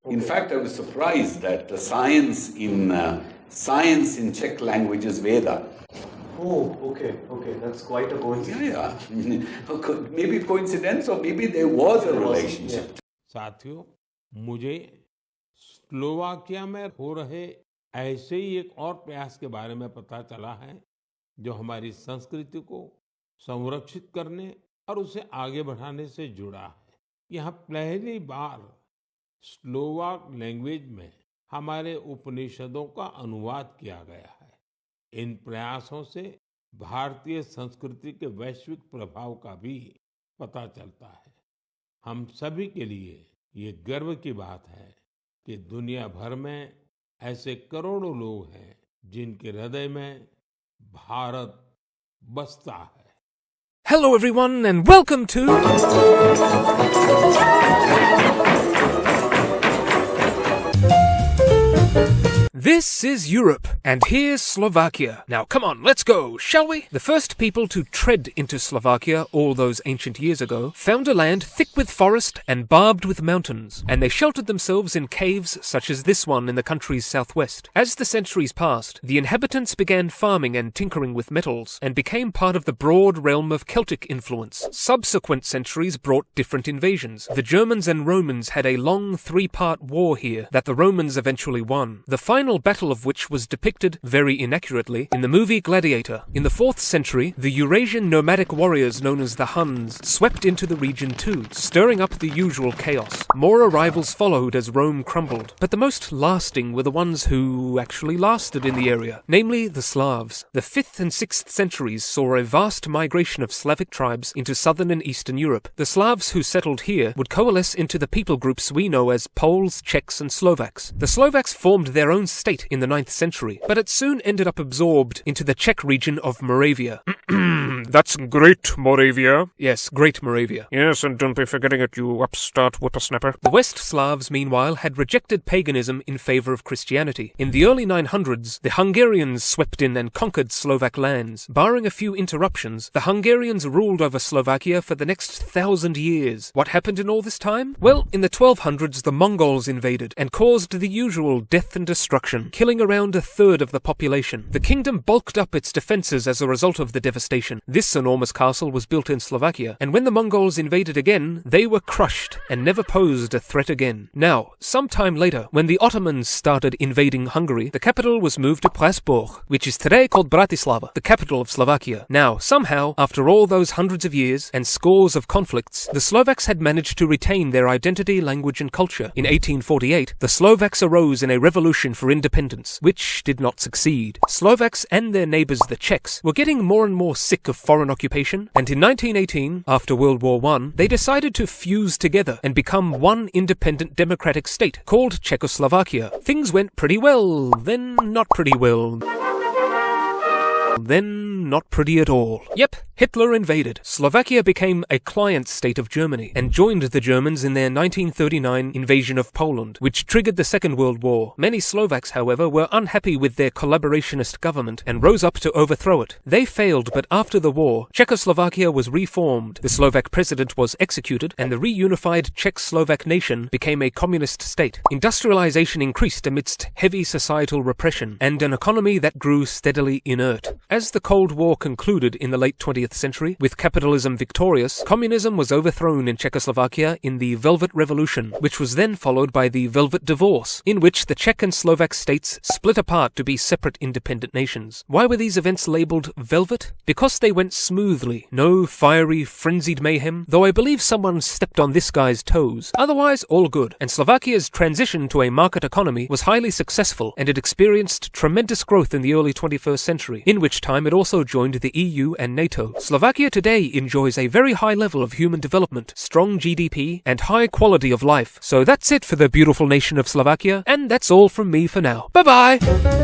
In fact, I was surprised that the science in Czech language is Veda. Oh, okay, that's quite a coincidence. Yeah. Maybe coincidence or maybe there was a relationship. साथियों, मुझे Slovakia में हो रहे ऐसे ही एक और प्रयास के बारे में पता चला है जो हमारी संस्कृति को संरक्षित करने और उसे आगे बढ़ाने से जुड़ा है। यहाँ पहली बार स्लोवाक लैंग्वेज में हमारे उपनिषदों का अनुवाद किया गया है। इन प्रयासों से भारतीय संस्कृति के वैश्विक प्रभाव का भी पता चलता है। हम सभी के लिए ये गर्व की बात है कि दुनिया भर में ऐसे करोड़ों लोग हैं जिनके हृदय में भारत बसता है। Hello everyone and welcome to This is Europe, and here's Slovakia. Now come on, let's go, shall we? The first people to tread into Slovakia all those ancient years ago found a land thick with forest and barbed with mountains, and they sheltered themselves in caves such as this one in the country's southwest. As the centuries passed, the inhabitants began farming and tinkering with metals, and became part of the broad realm of Celtic influence. Subsequent centuries brought different invasions. The Germans and Romans had a long three-part war here that the Romans eventually won. The final battle of which was depicted, very inaccurately, in the movie Gladiator. In the 4th century, the Eurasian nomadic warriors known as the Huns swept into the region too, stirring up the usual chaos. More arrivals followed as Rome crumbled, but the most lasting were the ones who actually lasted in the area, namely the Slavs. The 5th and 6th centuries saw a vast migration of Slavic tribes into southern and eastern Europe. The Slavs who settled here would coalesce into the people groups we know as Poles, Czechs and Slovaks. The Slovaks formed their own state in the 9th century, but it soon ended up absorbed into the Czech region of Moravia. That's Great Moravia. Yes, Great Moravia. Yes, and don't be forgetting it, you upstart whippersnapper. The West Slavs, meanwhile, had rejected paganism in favor of Christianity. In the early 900s, the Hungarians swept in and conquered Slovak lands. Barring a few interruptions, the Hungarians ruled over Slovakia for the next 1,000 years. What happened in all this time? Well, in the 1200s, the Mongols invaded and caused the usual death and destruction, killing around a third of the population. The kingdom bulked up its defences as a result of the devastation. This enormous castle was built in Slovakia, and when the Mongols invaded again, they were crushed and never posed a threat again. Now, sometime later, when the Ottomans started invading Hungary, the capital was moved to Pressburg, which is today called Bratislava, the capital of Slovakia. Now, somehow, after all those hundreds of years and scores of conflicts, the Slovaks had managed to retain their identity, language and culture. In 1848, the Slovaks arose in a revolution for independence, which did not succeed. Slovaks and their neighbours the Czechs were getting more and more sick of foreign occupation, and in 1918, after World War I, they decided to fuse together and become one independent democratic state called Czechoslovakia. Things went pretty well, then not pretty well, then not pretty at all. Yep, Hitler invaded. Slovakia became a client state of Germany and joined the Germans in their 1939 invasion of Poland, which triggered the Second World War. Many Slovaks, however, were unhappy with their collaborationist government and rose up to overthrow it. They failed, but after the war, Czechoslovakia was reformed. The Slovak president was executed, and the reunified Czech-Slovak nation became a communist state. Industrialization increased amidst heavy societal repression and an economy that grew steadily inert. As the Cold War concluded in the late 20th century, with capitalism victorious, communism was overthrown in Czechoslovakia in the Velvet Revolution, which was then followed by the Velvet Divorce, in which the Czech and Slovak states split apart to be separate independent nations. Why were these events labelled velvet? Because they went smoothly. No fiery, frenzied mayhem, though I believe someone stepped on this guy's toes. Otherwise, all good. And Slovakia's transition to a market economy was highly successful, and it experienced tremendous growth in the early 21st century, in which time it also joined the EU and NATO. Slovakia today enjoys a very high level of human development, strong GDP, and high quality of life. So that's it for the beautiful nation of Slovakia, and that's all from me for now. Bye-bye!